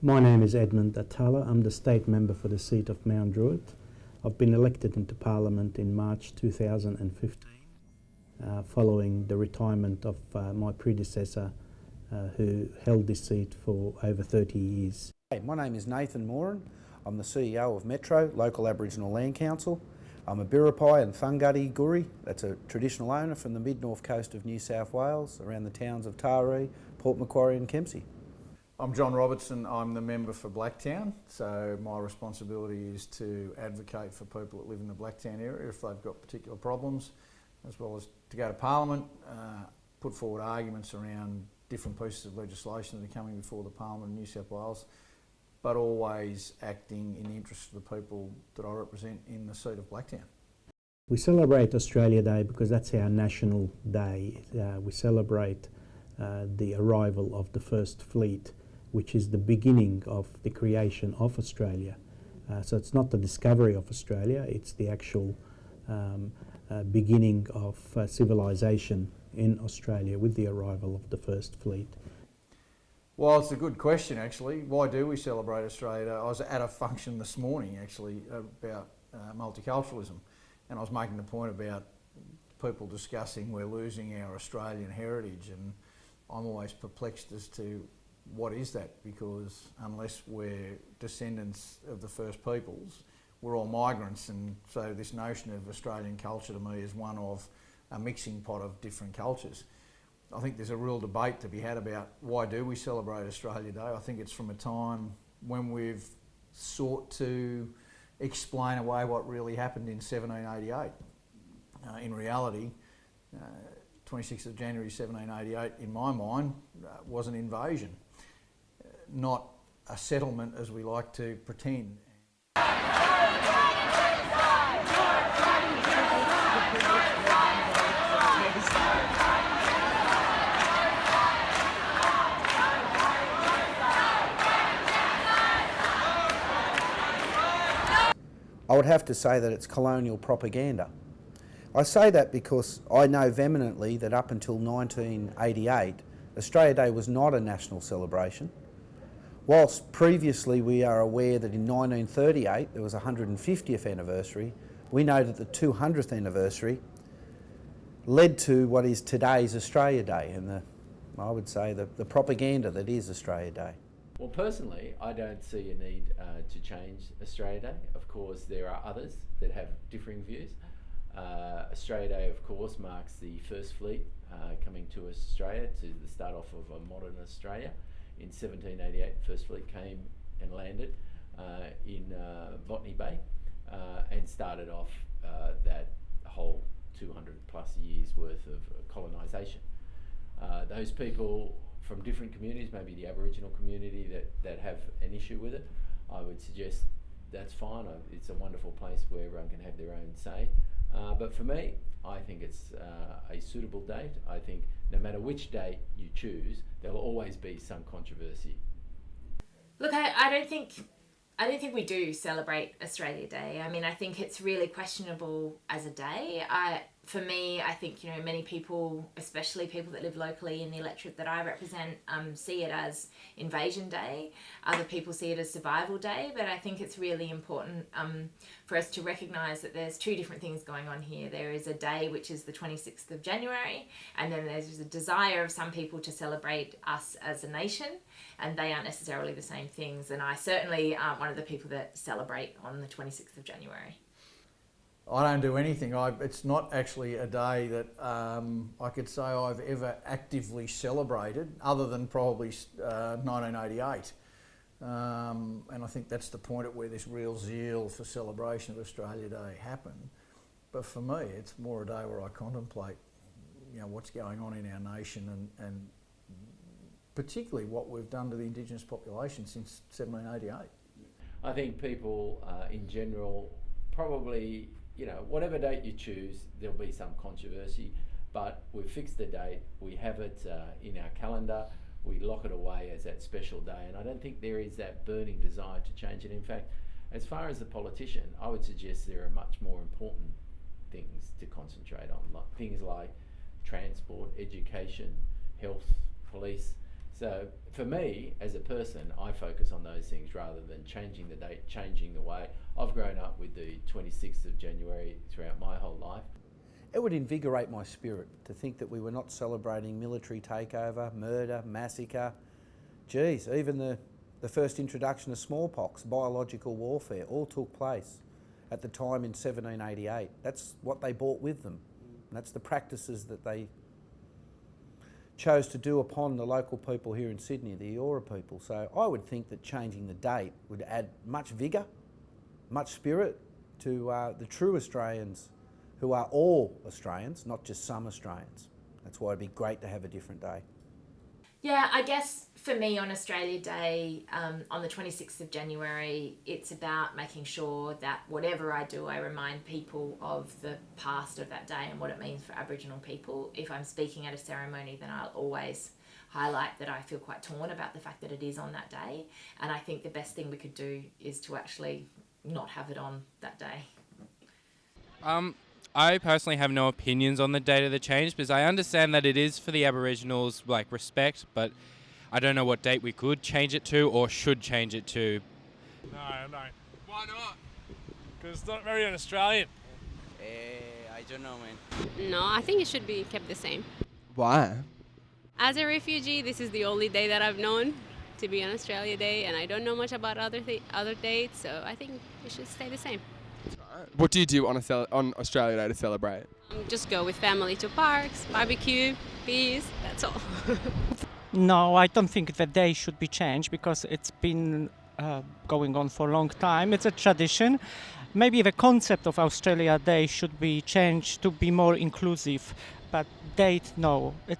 My name is Edmund Atala. I'm the state member for the seat of Mount Druitt. I've been elected into Parliament in March 2015, following the retirement of my predecessor who held this seat for over 30 years. Hey, my name is Nathan Moran. I'm the CEO of Metro, Local Aboriginal Land Council. I'm a Biripi and Thunguddy Guri, that's a traditional owner from the mid-north coast of New South Wales, around the towns of Taree, Port Macquarie and Kempsey. I'm John Robertson, I'm the member for Blacktown, so my responsibility is to advocate for people that live in the Blacktown area if they've got particular problems, as well as to go to Parliament, put forward arguments around different pieces of legislation that are coming before the Parliament of New South Wales, but always acting in the interest of the people that I represent in the seat of Blacktown. We celebrate Australia Day because that's our national day. We celebrate the arrival of the First Fleet, which is the beginning of the creation of Australia. So it's not the discovery of Australia, it's the actual beginning of civilization in Australia with the arrival of the First Fleet. Well, it's a good question actually. Why do we celebrate Australia Day? I was at a function this morning actually about multiculturalism, and I was making the point about people discussing we're losing our Australian heritage, and I'm always perplexed as to what is that, because unless we're descendants of the First Peoples, we're all migrants, and so this notion of Australian culture to me is one of a mixing pot of different cultures. I think there's a real debate to be had about why do we celebrate Australia Day. I think it's from a time when we've sought to explain away what really happened in 1788. In reality, 26th of January 1788, in my mind, was an invasion, not a settlement as we like to pretend. I would have to say that it's colonial propaganda. I say that because I know vehemently that up until 1988, Australia Day was not a national celebration. Whilst previously we are aware that in 1938 there was a 150th anniversary, we know that the 200th anniversary led to what is today's Australia Day and I would say the propaganda that is Australia Day. Well, personally, I don't see a need to change Australia Day. Of course, there are others that have differing views. Australia Day, of course, marks the First Fleet coming to Australia, to the start off of a modern Australia. In 1788, First Fleet came and landed in Botany Bay and started off that whole 200 plus years worth of colonisation. Those people from different communities, maybe the Aboriginal community that have an issue with it, I would suggest that's fine. It's a wonderful place where everyone can have their own say. But for me, I think it's a suitable date. I think no matter which date you choose, there will always be some controversy. Look, I don't think we do celebrate Australia Day. I mean, I think it's really questionable as a day. For me, I think, many people, especially people that live locally in the electorate that I represent, see it as Invasion Day. Other people see it as Survival Day, but I think it's really important for us to recognise that there's two different things going on here. There is a day which is the 26th of January, and then there's a desire of some people to celebrate us as a nation, and they aren't necessarily the same things. And I certainly aren't one of the people that celebrate on the 26th of January. I don't do anything. It's not actually a day that I could say I've ever actively celebrated, other than probably 1988. And I think that's the point at where this real zeal for celebration of Australia Day happened. But for me, it's more a day where I contemplate, what's going on in our nation and particularly what we've done to the Indigenous population since 1788. I think people in general probably, whatever date you choose, there'll be some controversy, but we've fixed the date, we have it in our calendar, we lock it away as that special day, and I don't think there is that burning desire to change it. In fact, as far as the politician, I would suggest there are much more important things to concentrate on, things like transport, education, health, police, So for me, as a person, I focus on those things rather than changing the date, changing the way. I've grown up with the 26th of January throughout my whole life. It would invigorate my spirit to think that we were not celebrating military takeover, murder, massacre. Geez, even the first introduction of smallpox, biological warfare, all took place at the time in 1788. That's what they brought with them. And that's the practices that they chose to do upon the local people here in Sydney, the Eora people. So I would think that changing the date would add much vigour, much spirit to the true Australians who are all Australians, not just some Australians. That's why it'd be great to have a different day. Yeah, I guess for me on Australia Day, on the 26th of January, it's about making sure that whatever I do, I remind people of the past of that day and what it means for Aboriginal people. If I'm speaking at a ceremony, then I'll always highlight that I feel quite torn about the fact that it is on that day. And I think the best thing we could do is to actually not have it on that day. I personally have no opinions on the date of the change because I understand that it is for the Aboriginals, like, respect, but I don't know what date we could change it to or should change it to. No. Why not? Because it's not very un-Australian. I don't know, man. No, I think it should be kept the same. Why? As a refugee, this is the only day that I've known to be on Australia Day, and I don't know much about other dates, so I think it should stay the same. What do you do on Australia Day to celebrate? Just go with family to parks, barbecue, beers, that's all. No, I don't think the day should be changed because it's been going on for a long time. It's a tradition. Maybe the concept of Australia Day should be changed to be more inclusive, but date, no. It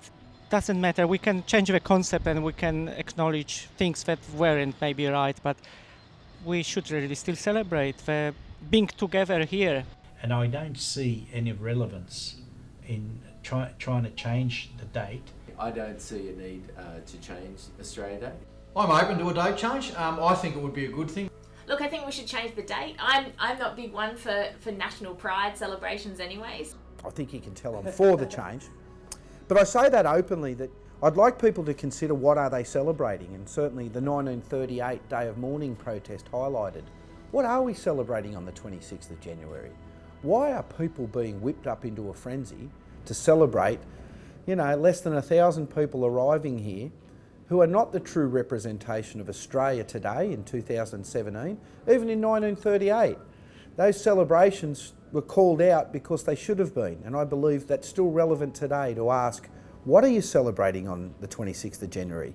doesn't matter. We can change the concept and we can acknowledge things that weren't maybe right, but we should really still celebrate the being together here. And I don't see any relevance in trying to change the date. I don't see a need to change Australia Day. I'm open to a date change. I think it would be a good thing. Look, I think we should change the date. I'm not big one for national pride celebrations anyways. I think you can tell I'm for the change. But I say that openly, that I'd like people to consider what are they celebrating, and certainly the 1938 Day of Mourning protest highlighted. What are we celebrating on the 26th of January? Why are people being whipped up into a frenzy to celebrate, less than 1,000 people arriving here who are not the true representation of Australia today in 2017, even in 1938? Those celebrations were called out because they should have been, and I believe that's still relevant today to ask, what are you celebrating on the 26th of January?